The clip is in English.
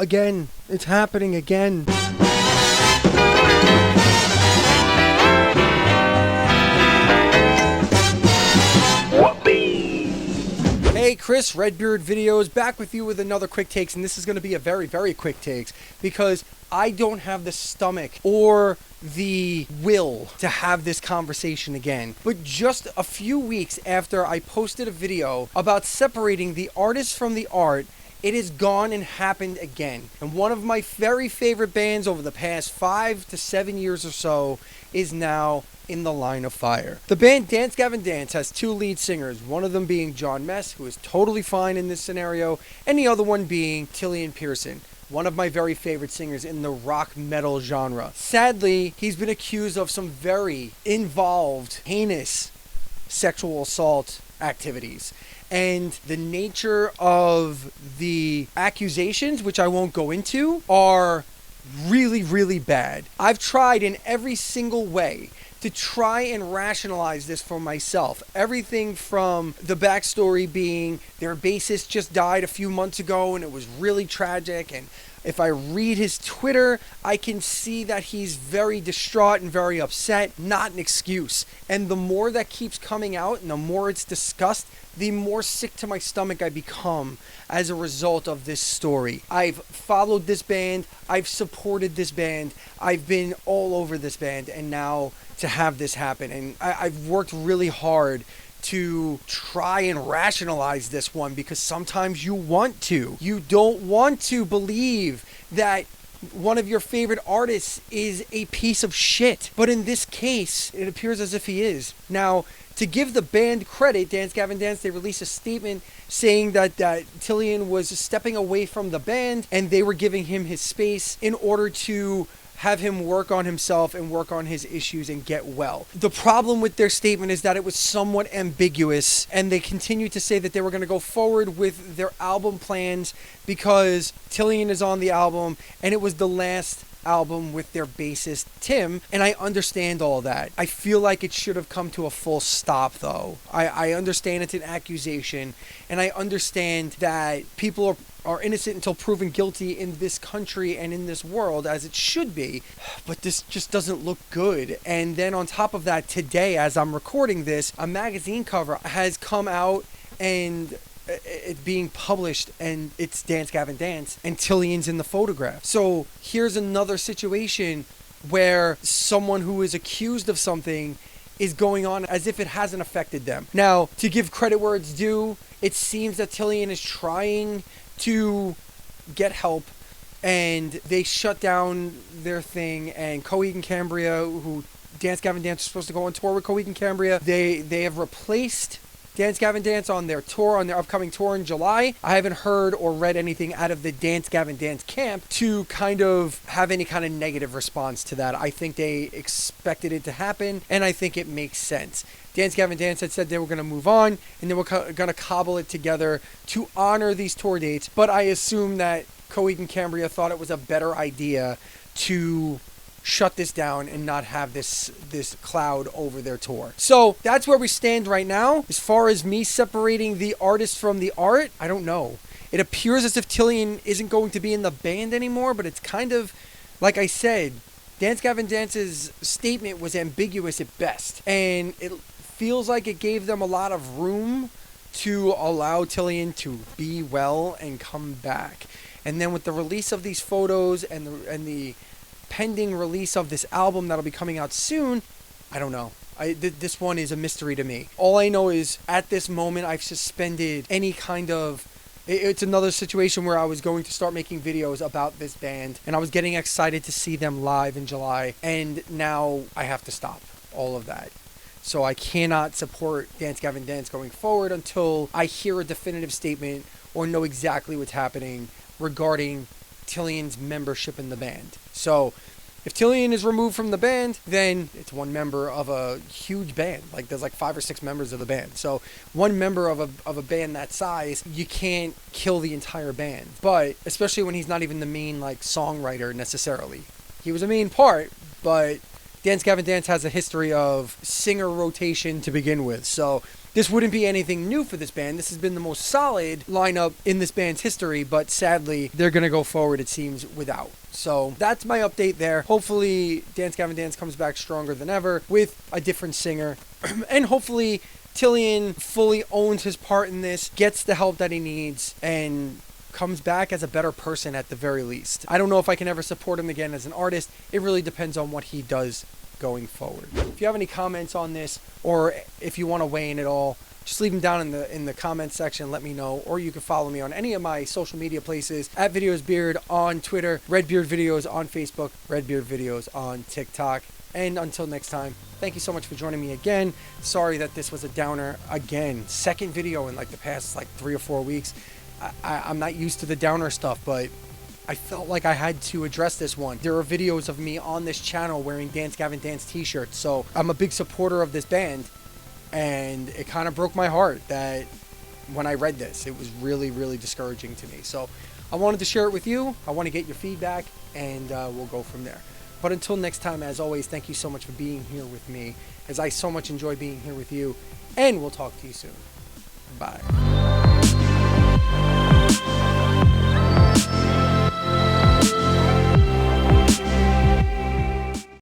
again. It's happening again. Hey, Chris, Redbeard Videos, back with you with another quick takes, and this is going to be a very, very quick takes because I don't have the stomach or the will to have this conversation again. But just a few weeks after I posted a video about separating the artist from the art, it has gone and happened again. And one of my very favorite bands over the past 5 to 7 years or so is now in the line of fire. The band Dance Gavin Dance has two lead singers, one of them being John Mess, who is totally fine in this scenario, and the other one being Tilian Pearson, one of my very favorite singers in the rock metal genre. Sadly, he's been accused of some very involved, heinous sexual assault activities. And the nature of the accusations, which I won't go into, are really, really bad. I've tried in every single way to try and rationalize this for myself. Everything from the backstory being their bassist just died a few months ago and it was really tragic, and if I read his Twitter, I can see that he's very distraught and very upset. Not an excuse. And the more that keeps coming out and the more it's discussed, the more sick to my stomach I become as a result of this story. I've followed this band. I've supported this band. I've been all over this band. And now to have this happen. And I've worked really hard to try and rationalize this one because sometimes you want to. You don't want to believe that one of your favorite artists is a piece of shit. But in this case, it appears as if he is. Now, to give the band credit, Dance Gavin Dance, they released a statement saying that Tilian was stepping away from the band and they were giving him his space in order to have him work on himself and work on his issues and get well. The problem with their statement is that it was somewhat ambiguous, and they continued to say that they were going to go forward with their album plans because Tilian is on the album and it was the last album with their bassist Tim, and I understand all that. I feel like it should have come to a full stop though. I understand it's an accusation, and I understand that people are innocent until proven guilty in this country and in this world, as it should be, but this just doesn't look good. And then on top of that, today as I'm recording this, a magazine cover has come out and it's being published and it's Dance Gavin Dance and Tilian's in the photograph. So here's another situation where someone who is accused of something is going on as if it hasn't affected them. Now, to give credit where it's due, it seems that Tilian is trying to get help, and they shut down their thing, and Coheed and Cambria, who Dance Gavin Dance was supposed to go on tour with Coheed and Cambria, they have replaced Dance Gavin Dance on their tour, on their upcoming tour in July. I haven't heard or read anything out of the Dance Gavin Dance camp to kind of have any kind of negative response to that. I think they expected it to happen, and I think it makes sense. Dance Gavin Dance had said they were going to move on, and they were going to cobble it together to honor these tour dates, but I assume that Coheed and Cambria thought it was a better idea to shut this down and not have this cloud over their tour. So that's where we stand right now. As far as me separating the artist from the art, I don't know. It appears as if Tilian isn't going to be in the band anymore, but it's kind of, like I said, Dance Gavin Dance's statement was ambiguous at best, and it feels like it gave them a lot of room to allow Tilian to be well and come back. And then with the release of these photos and the pending release of this album that'll be coming out soon, I don't know. This one is a mystery to me. All I know is at this moment I've suspended any kind of... It's another situation where I was going to start making videos about this band, and I was getting excited to see them live in July, and now I have to stop all of that. So I cannot support Dance Gavin Dance going forward until I hear a definitive statement or know exactly what's happening regarding Tilian's membership in the band. So if Tilian is removed from the band, then it's one member of a huge band. Like there's like 5 or 6 members of the band. So one member of a band that size, you can't kill the entire band. But especially when he's not even the main like songwriter necessarily. He was a main part, but Dance Gavin Dance has a history of singer rotation to begin with. So this wouldn't be anything new for this band. This has been the most solid lineup in this band's history, but sadly, they're going to go forward, it seems, without. So that's my update there. Hopefully, Dance Gavin Dance comes back stronger than ever with a different singer. And hopefully, Tilian fully owns his part in this, gets the help that he needs, and comes back as a better person at the very least. I don't know if I can ever support him again as an artist. It really depends on what he does going forward. If you have any comments on this, or if you want to weigh in at all, just leave them down in the comment section. Let me know, or you can follow me on any of my social media places at VideosBeard on Twitter, Redbeard Videos on Facebook, Redbeard Videos on TikTok. And until next time, thank you so much for joining me again. Sorry that this was a downer again. Second video in like the past 3 or 4 weeks. I'm not used to the downer stuff, but I felt like I had to address this one. There are videos of me on this channel wearing Dance Gavin Dance t-shirts, so I'm a big supporter of this band, and it kind of broke my heart that when I read this, it was really, really discouraging to me. So I wanted to share it with you. I want to get your feedback, and we'll go from there. But until next time, as always, thank you so much for being here with me, as I so much enjoy being here with you, and we'll talk to you soon. Bye.